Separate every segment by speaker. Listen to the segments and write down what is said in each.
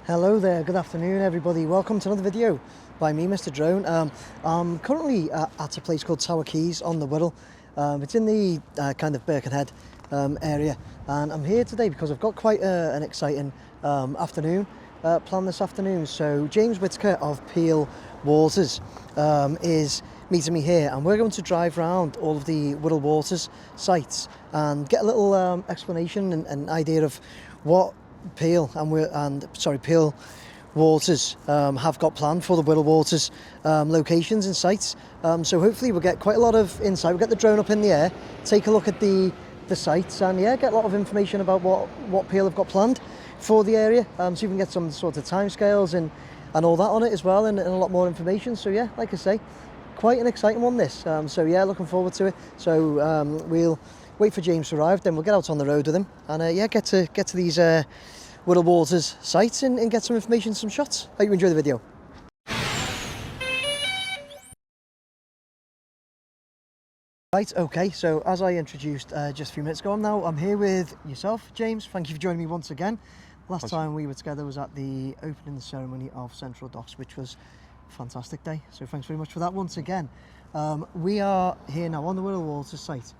Speaker 1: Hello there, good afternoon everybody. Welcome to another video by me, Mr. Drone. I'm currently at a place called Tower Quays on the Wirral. It's in the kind of Birkenhead area, and I'm here today because I've got quite an exciting afternoon planned this afternoon. So James Whittaker of Wirral Waters is meeting me here, and we're going to drive around all of the Wirral Waters sites and get a little explanation and idea of what Wirral Waters have got planned for the Wirral Waters locations and sites. So hopefully we'll get quite a lot of insight. We'll get the drone up in the air, take a look at the sites, and yeah, get a lot of information about what Wirral have got planned for the area. So you can get some sort of timescales and all that on it as well, and a lot more information. So yeah, like I say, quite an exciting one this. So yeah, looking forward to it. So we'll wait for James to arrive, then we'll get out on the road with him, and yeah, get to these Wirral Waters sites and get some information, some shots. Hope you enjoy the video. Right, okay, so as I introduced just a few minutes ago, I'm here with yourself, James. Thank you for joining me once again. Last time we were together was at the opening ceremony of Central Docks, which was a fantastic day. So thanks very much for that once again. We are here now on the Wirral Waters site.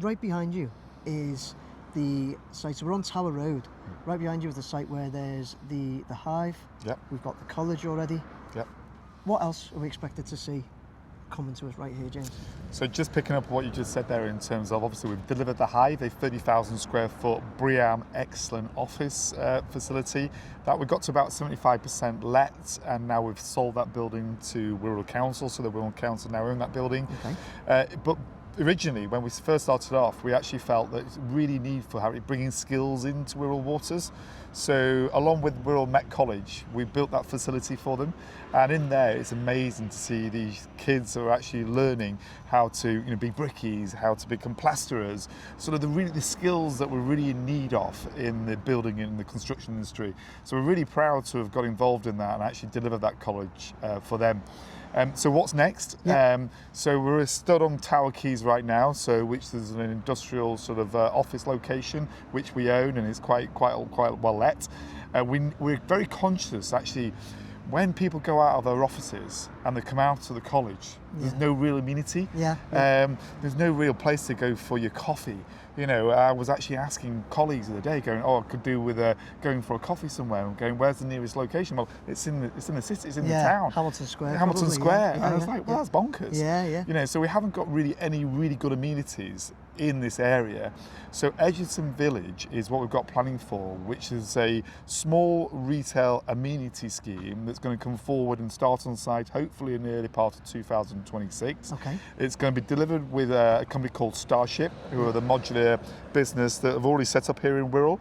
Speaker 1: Right behind you is the site, so we're on Tower Road. Right behind you is the site where there's the hive. Yep. We've got the college already. Yep. What else are we expected to see coming to us right here, James?
Speaker 2: So just picking up what you just said there in terms of, obviously we've delivered the hive, a 30,000 square foot BREEAM excellent office facility that we got to about 75% let, and now we've sold that building to Wirral Council, so the Wirral Council now own that building. Okay. But originally, when we first started off, we actually felt that it's really need for bringing skills into Wirral Waters. So along with Wirral Met College, we built that facility for them. And in there, it's amazing to see these kids who are actually learning how to be brickies, how to become plasterers, sort of the skills that we're really in need of in the building and the construction industry. So we're really proud to have got involved in that and actually delivered that college for them. So what's next? Yep. So we're stood on Tower Quays right now, which is an industrial sort of office location which we own, and it's quite well let. We're very conscious actually when people go out of their offices and they come out to the college. There's no real amenity. There's no real place to go for your coffee. I was actually asking colleagues the other day, going, I could do with going for a coffee somewhere. I'm going, where's the nearest location? Well, it's in the city, it's in the town.
Speaker 1: Hamilton Square.
Speaker 2: Hamilton Square. And I was like, well, that's bonkers.
Speaker 1: Yeah.
Speaker 2: So we haven't got any really good amenities in this area. So Egerton Village is what we've got planning for, which is a small retail amenity scheme that's going to come forward and start on site hopefully in the early part of 2026. Okay. It's going to be delivered with a company called Starship, who are the modular business that have already set up here in Wirral.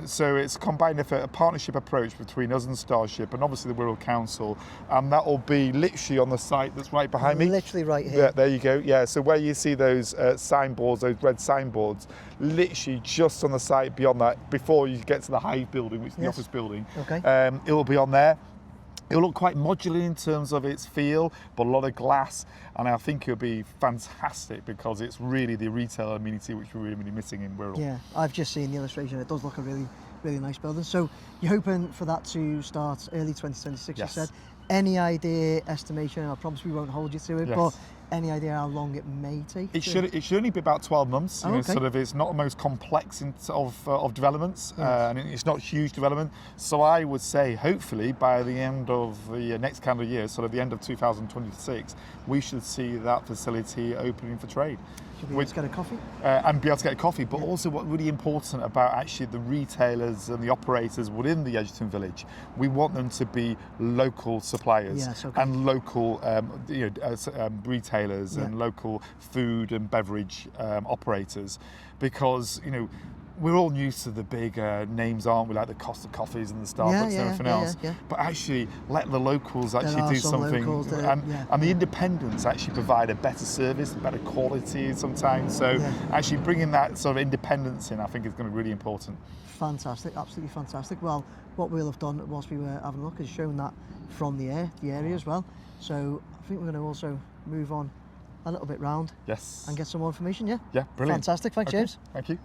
Speaker 2: So it's combined a partnership approach between us and Starship and obviously the Wirral Council, and that will be literally on the site that's right behind me.
Speaker 1: Literally right here.
Speaker 2: Yeah, there you go. Yeah, so where you see those signboards, those red signboards, literally just on the site beyond that, before you get to the Hive building, which is the office building. Okay. It will be on there. It'll look quite modular in terms of its feel, but a lot of glass, and I think it'll be fantastic because it's really the retail amenity which we're really missing in Wirral.
Speaker 1: Yeah, I've just seen the illustration. It does look a really nice building. So you're hoping for that to start early 2026, yes. You said. Any idea, estimation, I promise we won't hold you to it, yes. But any idea how long it may take? It
Speaker 2: should only be about 12 months. Okay. It's not the most complex of developments, yes. And it's not huge development. So I would say, hopefully, by the end of the next calendar year, sort of the end of 2026, we should see that facility opening for trade.
Speaker 1: Should be able to get a coffee?
Speaker 2: And be able to get a coffee, but also what's really important about actually the retailers and the operators within the Egerton Village, we want them to be local suppliers, yes, okay. And local retailers, and local food and beverage operators, because we're all used to the big names, aren't we, like the Costa Coffees and the Starbucks and everything else. But actually, let the locals actually do something. And the independents actually provide a better service, better quality sometimes. So actually bringing that sort of independence in, I think, is going to be really important.
Speaker 1: Fantastic, absolutely fantastic. Well, what we'll have done whilst we were having a look is shown that from the area as well. So I think we're going to also move on a little bit round.
Speaker 2: Yes.
Speaker 1: And get some more information, yeah?
Speaker 2: Yeah, brilliant.
Speaker 1: Fantastic, thanks, James.
Speaker 2: Thank you.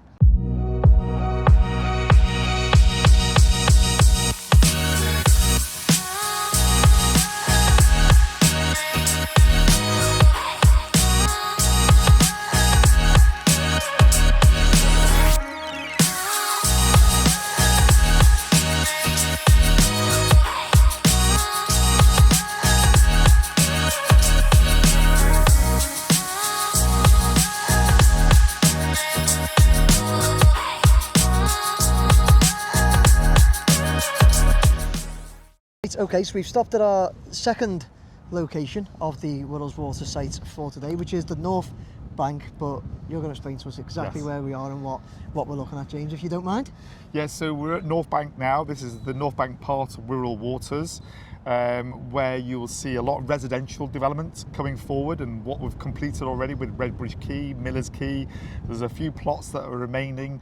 Speaker 1: Right, okay, so we've stopped at our second location of the Wirral Waters site for today, which is the North Bank, but you're going to explain to us exactly
Speaker 2: Yes.
Speaker 1: where we are and what we're looking at, James, if you don't mind.
Speaker 2: Yeah, so we're at North Bank now. This is the North Bank part of Wirral Waters, where you will see a lot of residential development coming forward, and what we've completed already with Redbridge Quay, Miller's Quay. There's a few plots that are remaining.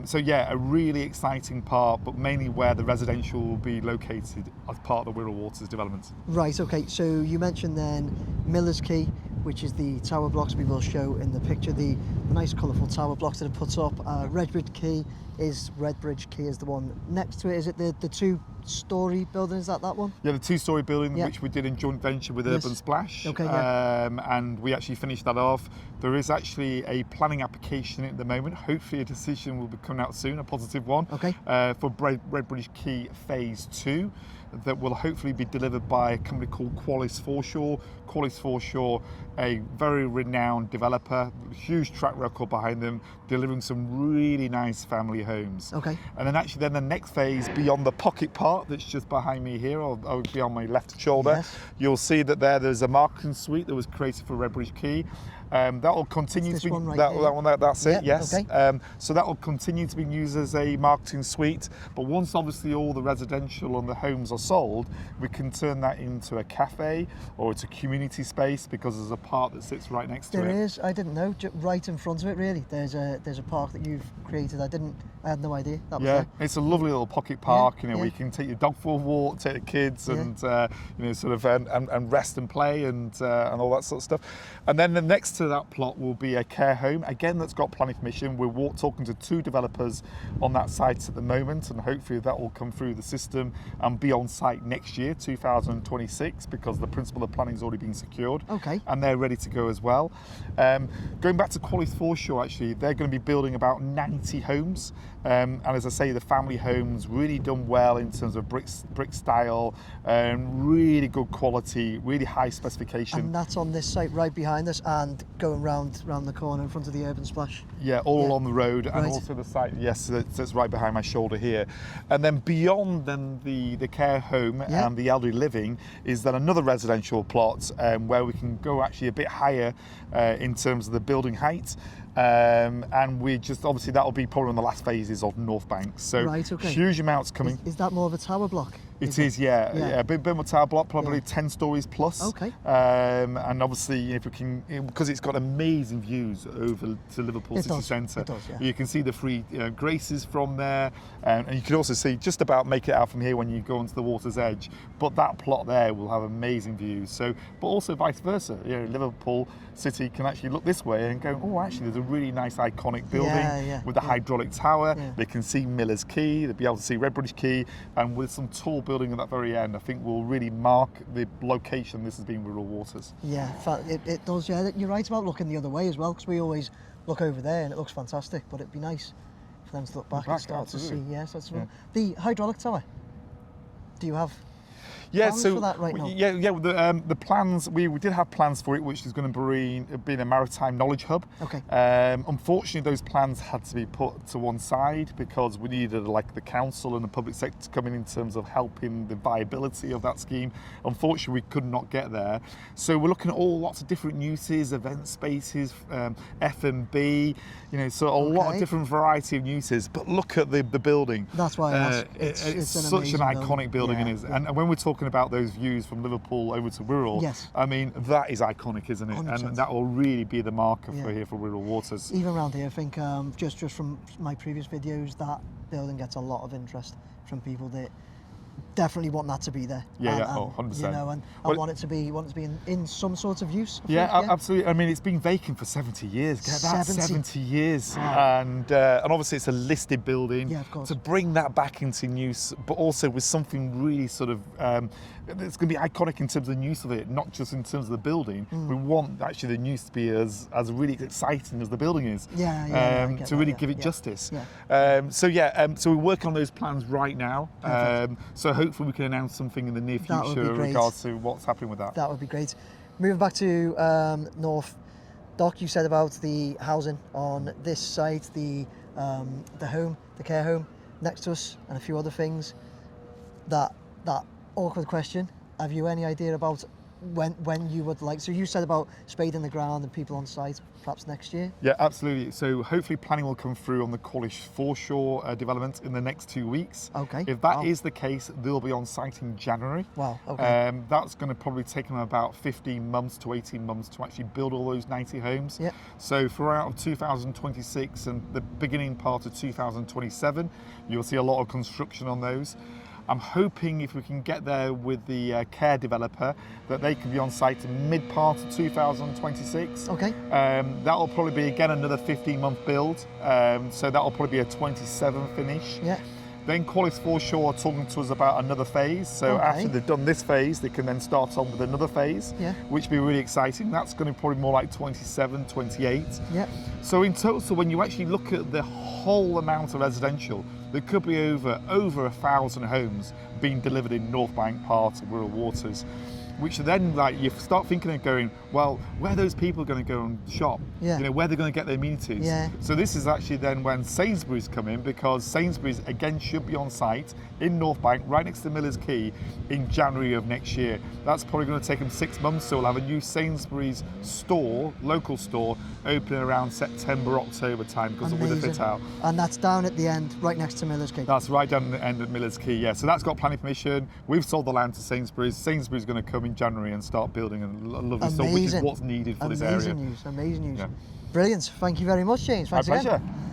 Speaker 2: So yeah, a really exciting part, but mainly where the residential will be located as part of the Wirral Waters development.
Speaker 1: Right, okay, so you mentioned then Miller's Quay, which is the tower blocks we will show in the picture, the nice colourful tower blocks that are put up. Redbridge Quay is the one next to it. Is it the two-storey building? Is that one?
Speaker 2: Yeah, the two-storey building,
Speaker 1: Yeah.
Speaker 2: which we did in joint venture with
Speaker 1: Yes.
Speaker 2: Urban Splash.
Speaker 1: Okay, yeah.
Speaker 2: And we actually finished that off. There is actually a planning application at the moment. Hopefully a decision will be coming out soon, a positive one.
Speaker 1: Okay.
Speaker 2: For Redbridge Quay Phase 2. That will hopefully be delivered by a company called Qualis Foreshore. Qualis Foreshore, a very renowned developer, huge track record behind them, delivering some really nice family homes.
Speaker 1: Okay.
Speaker 2: And then the next phase, beyond the pocket part that's just behind me here, or beyond my left shoulder,
Speaker 1: Yes.
Speaker 2: you'll see that there's a marketing suite that was created for Redbridge Quay. That will continue
Speaker 1: It's
Speaker 2: to
Speaker 1: this
Speaker 2: be
Speaker 1: one right
Speaker 2: that
Speaker 1: here.
Speaker 2: one. That's it.
Speaker 1: Yeah,
Speaker 2: Yes.
Speaker 1: okay.
Speaker 2: So that will continue to be used as a marketing suite. But once obviously all the residential and the homes are sold, we can turn that into a cafe or it's a community space, because there's a park that sits right next to
Speaker 1: There
Speaker 2: it.
Speaker 1: is, I didn't know, right in front of it really. There's a park that you've created. I had no idea that was
Speaker 2: Yeah,
Speaker 1: there.
Speaker 2: it's a lovely little pocket park.
Speaker 1: Yeah,
Speaker 2: Where
Speaker 1: yeah.
Speaker 2: you can take your dog for a walk, take the kids,
Speaker 1: Yeah.
Speaker 2: and sort of and rest and play and all that sort of stuff. And then the next to that plot will be a care home, again that's got planning permission. We're talking to 2 developers on that site at the moment, and hopefully that will come through the system and be on site next year, 2026, because the principle of planning has already been secured.
Speaker 1: Okay.
Speaker 2: And they're ready to go as well. Going back to Qualis Foreshore, actually, they're going to be building about 90 homes. And as I say, the family homes really done well in terms of brick style, really good quality, really high specification.
Speaker 1: And that's on this site right behind us and going round the corner in front of the Urban Splash.
Speaker 2: Yeah, all
Speaker 1: Yeah.
Speaker 2: along the road, and
Speaker 1: Right.
Speaker 2: also the site, yes, that's right behind my shoulder here. And then beyond the care home
Speaker 1: Yeah.
Speaker 2: and the elderly living is then another residential plot where we can go actually a bit higher in terms of the building height. And we just, obviously that'll be probably in the last phases of North Bank. So
Speaker 1: Right, okay.
Speaker 2: huge amounts coming.
Speaker 1: Is that more of a tower block?
Speaker 2: It is, yeah.
Speaker 1: Yeah.
Speaker 2: A bit more tower block, probably
Speaker 1: Yeah.
Speaker 2: 10 stories plus.
Speaker 1: Okay.
Speaker 2: And obviously, if we can, because it's got amazing views over to Liverpool
Speaker 1: It
Speaker 2: city
Speaker 1: does,
Speaker 2: centre.
Speaker 1: it does, yeah.
Speaker 2: You can see the free graces from there, and you can also see just about make it out from here when you go onto the water's edge. But that plot there will have amazing views. So, but also vice versa. Liverpool City can actually look this way and go, oh, actually, there's a really nice iconic building
Speaker 1: Yeah,
Speaker 2: with the
Speaker 1: yeah.
Speaker 2: hydraulic tower.
Speaker 1: Yeah.
Speaker 2: They can see Miller's Quay. They'll be able to see Redbridge Quay, and with some tall building at that very end, I think will really mark the location this has been with Wirral Waters.
Speaker 1: Yeah, it does, yeah. You're right about looking the other way as well, because we always look over there and it looks fantastic, but it'd be nice for them to look back and
Speaker 2: Back,
Speaker 1: start to see.
Speaker 2: absolutely.
Speaker 1: Yes, that's
Speaker 2: Yeah.
Speaker 1: the hydraulic tower. Do you have
Speaker 2: Yeah,
Speaker 1: plans
Speaker 2: so
Speaker 1: for that right now?
Speaker 2: the plans, we did have plans for it, which is going to be a maritime knowledge hub.
Speaker 1: Okay.
Speaker 2: Unfortunately, those plans had to be put to one side because we needed the council and the public sector to come in terms of helping the viability of that scheme. Unfortunately, we could not get there. So we're looking at lots of different uses, event spaces, F&B, so a lot of
Speaker 1: Okay.
Speaker 2: different variety of uses. But look at the building.
Speaker 1: That's why I asked.
Speaker 2: It's
Speaker 1: an
Speaker 2: such an
Speaker 1: amazing
Speaker 2: iconic building,
Speaker 1: Yeah,
Speaker 2: it is.
Speaker 1: yeah.
Speaker 2: And when we're talking about those views from Liverpool over to Wirral,
Speaker 1: Yes.
Speaker 2: I mean, that is iconic, isn't it?
Speaker 1: 100%.
Speaker 2: And that will really be the marker
Speaker 1: Yeah.
Speaker 2: for here for Wirral Waters.
Speaker 1: Even around here, I think just from my previous videos, that building gets a lot of interest from people that definitely want that to be there.
Speaker 2: Yeah,
Speaker 1: and,
Speaker 2: yeah, 100%.
Speaker 1: And
Speaker 2: Well,
Speaker 1: want it to be in some sort of use. I
Speaker 2: Yeah,
Speaker 1: think,
Speaker 2: absolutely. I mean, it's been vacant for 70 years. Get that, 70 years.
Speaker 1: Wow.
Speaker 2: And obviously it's a listed building.
Speaker 1: Yeah, of course.
Speaker 2: To bring that back into use, but also with something really sort of, it's going to be iconic in terms of the use of it, not just in terms of the building. We want actually the news to be as really exciting as the building is.
Speaker 1: Yeah, yeah, I get
Speaker 2: to
Speaker 1: that,
Speaker 2: really
Speaker 1: yeah,
Speaker 2: give it
Speaker 1: yeah,
Speaker 2: justice.
Speaker 1: yeah.
Speaker 2: So we're working on those plans right now.
Speaker 1: Perfect.
Speaker 2: So hopefully we can announce something in the near
Speaker 1: That would be
Speaker 2: future in
Speaker 1: great.
Speaker 2: regards to what's happening with that.
Speaker 1: That would be great. Moving back to North, Doc, you said about the housing on this site, the care home next to us, and a few other things that awkward question. Have you any idea about when you would like? So you said about spade in the ground and people on site, perhaps next year.
Speaker 2: Yeah, absolutely. So hopefully planning will come through on the Cornish foreshore development in the next 2 weeks.
Speaker 1: Okay.
Speaker 2: If that is the case, they'll be on site in January.
Speaker 1: Wow. Okay.
Speaker 2: That's going to probably take them about 15 months to 18 months to actually build all those 90 homes.
Speaker 1: Yeah.
Speaker 2: So throughout 2026 and the beginning part of 2027, you'll see a lot of construction on those. I'm hoping if we can get there with the care developer that they can be on site in mid part of 2026.
Speaker 1: Okay.
Speaker 2: That'll probably be again another 15-month build. So that'll probably be a 27 finish.
Speaker 1: Yeah.
Speaker 2: Then Cornish Foreshore are talking to us about another phase. So
Speaker 1: Okay.
Speaker 2: after they've done this phase, they can then start on with another phase,
Speaker 1: Yeah.
Speaker 2: which will be really exciting. That's going to be probably more like 27, 28.
Speaker 1: Yeah.
Speaker 2: So in total, when you actually look at the whole amount of residential, there could be over 1,000 homes being delivered in North Bank part of Wirral Waters, which then like you start thinking of going, well, where are those people going to go and shop?
Speaker 1: Yeah.
Speaker 2: You know, where they're going to get their amenities.
Speaker 1: Yeah.
Speaker 2: So this is actually then when Sainsbury's come in, because Sainsbury's again should be on site in North Bank, right next to Miller's Quay, in January of next year. That's probably going to take them 6 months, so we'll have a new Sainsbury's store, local store, opening around September, October time because of the fit out.
Speaker 1: And that's down at the end, right next to Miller's Quay.
Speaker 2: That's right down the end of Miller's Quay, yeah. So that's got planning permission. We've sold the land to Sainsbury's. Sainsbury's going to come in January and start building a lovely store, which is what's needed for this area.
Speaker 1: Amazing news.
Speaker 2: Yeah.
Speaker 1: Brilliant. Thank you very much, James.
Speaker 2: My
Speaker 1: Thanks
Speaker 2: pleasure.
Speaker 1: again.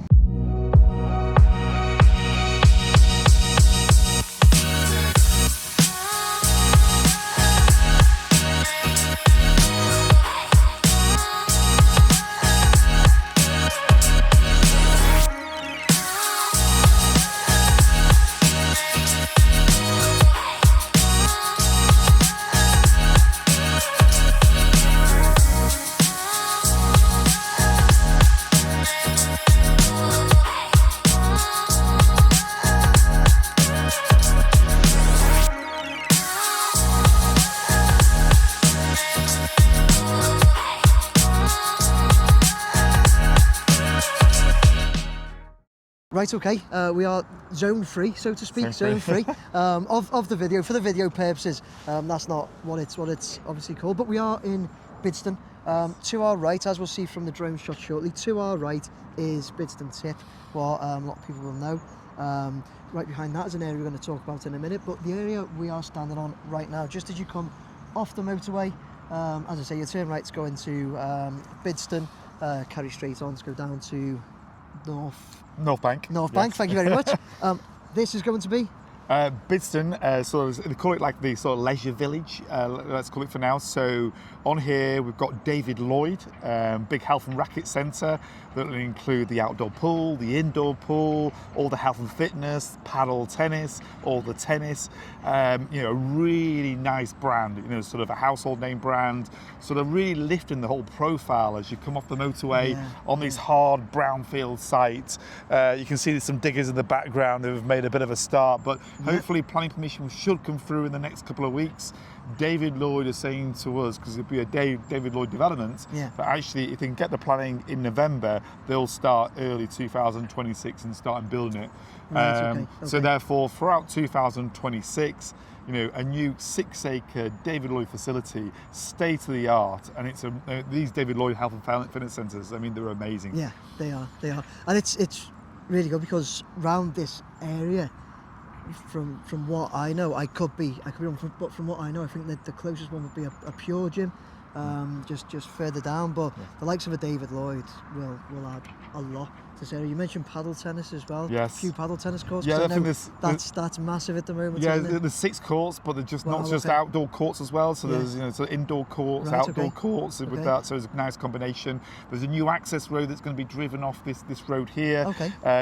Speaker 1: Right, okay, we are zone free, so to speak, zone free of the video. For the video purposes, that's not what it's obviously called, but we are in Bidston. To our right, as we'll see from the drone shot shortly, to our right is Bidston Tip, what a lot of people will know. Right behind that is an area we're going to talk about in a minute, but the area we are standing on right now, just as you come off the motorway, as I say, you turn right to go into Bidston, carry straight on to go down to
Speaker 2: North Bank.
Speaker 1: North Bank, thank you very much. This is going to be?
Speaker 2: Bidston, sort of, they call it like the sort of leisure village, let's call it for now. So on here we've got David Lloyd, big health and racket centre that will include the outdoor pool, the indoor pool, all the health and fitness, paddle tennis, all the tennis. You know, a really nice brand, you know, sort of a household name brand, sort of really lifting the whole profile as you come off the motorway on these hard brownfield sites. You can see there's some diggers in the background who have made a bit of a start, but hopefully planning permission should come through in the next couple of weeks. David Lloyd is saying to us, because it'll be a David Lloyd development, but actually if they can get the planning in November, they'll start early 2026 and start building it.
Speaker 1: Okay.
Speaker 2: So therefore, throughout 2026, you know, a new 6-acre David Lloyd facility, state of the art, and it's these David Lloyd Health and Fitness Centres. I mean, they're amazing. Yeah,
Speaker 1: they are, and it's really good because around this area, from what I know, I could be wrong, but from what I know, I think that the closest one would be a Pure Gym, just further down. But the likes of a David Lloyd will add a lot to this area. You mentioned paddle tennis as well.
Speaker 2: Yes.
Speaker 1: A few paddle tennis courts.
Speaker 2: Yeah, I
Speaker 1: know
Speaker 2: think
Speaker 1: that's massive at the moment.
Speaker 2: Yeah,
Speaker 1: isn't it?
Speaker 2: there's 6 courts, but they're just not just outdoor courts as well. So there's, you know, so indoor courts, outdoor courts with that. So it's a nice combination. There's a new access road that's going to be driven off this road here.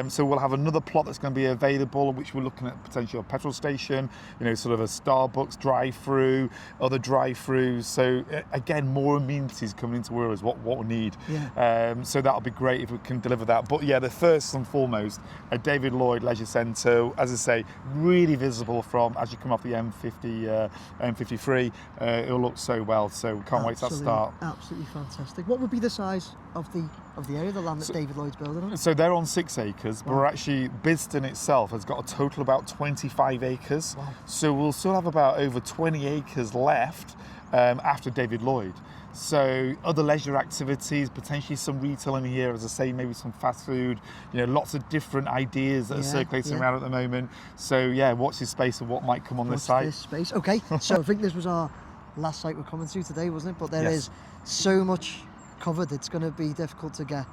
Speaker 2: So we'll have another plot that's going to be available, which we're looking at potentially a petrol station, you know, sort of a Starbucks drive-through, other drive-throughs. So again, again, more amenities coming into Wirral is what we need.
Speaker 1: Yeah.
Speaker 2: So that'll be great if we can deliver that. But yeah, the first and foremost, a David Lloyd Leisure Centre, as I say, really visible from as you come off the M50, M53. It'll look so well. So can't wait to start.
Speaker 1: Absolutely fantastic. What would be the size of the area, the land that David Lloyd's building on?
Speaker 2: So they're on 6 acres, but we're actually, Bidston itself has got a total about 25 acres.
Speaker 1: Wow.
Speaker 2: So we'll still have about over 20 acres left after David Lloyd. So other leisure activities, potentially some retail in here, as I say, maybe some fast food, lots of different ideas that are circulating around at the moment. So yeah, watch this space of what might come on this site.
Speaker 1: This space. Okay, so I think this was our last site we're coming to today, wasn't it? But there is so much covered, it's going to be difficult to get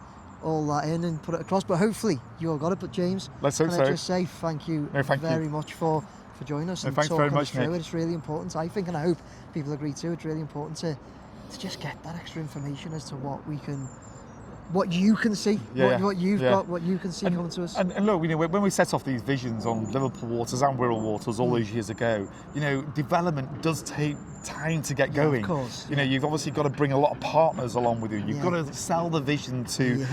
Speaker 1: all that in and put it across, but hopefully you all got it. But James,
Speaker 2: let's hope
Speaker 1: can I just say thank you very much for joining us and
Speaker 2: thanks
Speaker 1: talking
Speaker 2: very much,
Speaker 1: through
Speaker 2: Nick.
Speaker 1: it. It's really important, I think, and I hope people agree too. It's really important to just get that extra information as to what you can see, what you've got, what you can see coming to us.
Speaker 2: And look, when we set off these visions on Liverpool Waters and Wirral Waters all those years ago, development does take time to get going.
Speaker 1: Of course.
Speaker 2: You've obviously got to bring a lot of partners along with you. You've got to sell the vision to,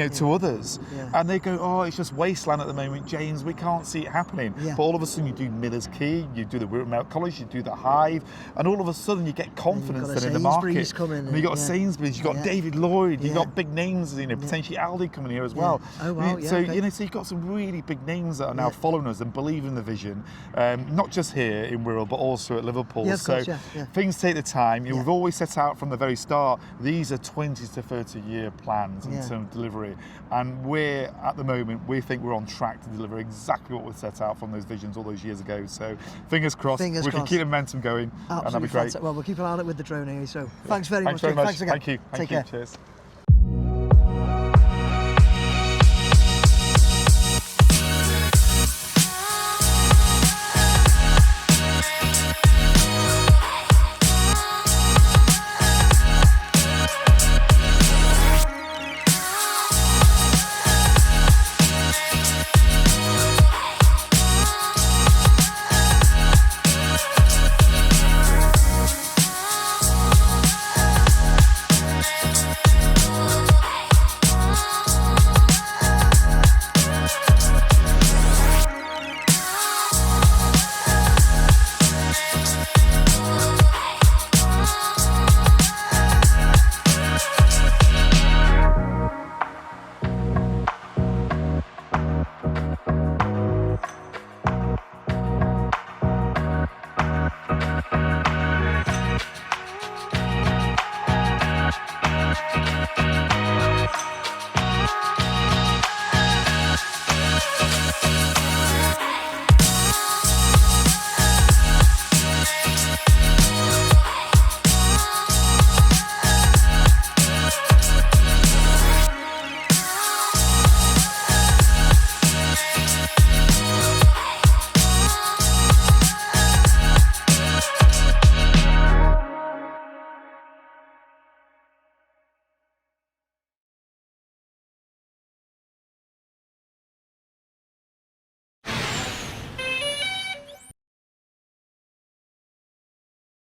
Speaker 2: to others. Yeah. And they go, oh, it's just wasteland at the moment, James, we can't see it happening. Yeah. But all of a sudden you do Miller's Quay, you do the Wirral College, you do the Hive, and all of a sudden you get confidence then in the market.
Speaker 1: Coming
Speaker 2: and you've got Sainsbury's, you've got David Lloyd, you've got big names, potentially Aldi coming here as well.
Speaker 1: Oh, wow,
Speaker 2: so you've got some really big names that are now following us and believe in the vision, not just here in Wirral, but also at Liverpool. Things take the time. We've always set out from the very start, these are 20 to 30 year plans in terms of delivery. And we're, at the moment, we think we're on track to deliver exactly what we set out from those visions all those years ago. So fingers crossed, we can keep the momentum going.
Speaker 1: Absolutely,
Speaker 2: and that'd be great.
Speaker 1: Well, we'll keep an eye on it with the drone here. So thanks very much.
Speaker 2: Thanks
Speaker 1: Again.
Speaker 2: Thank you.
Speaker 1: Take care.
Speaker 2: Cheers.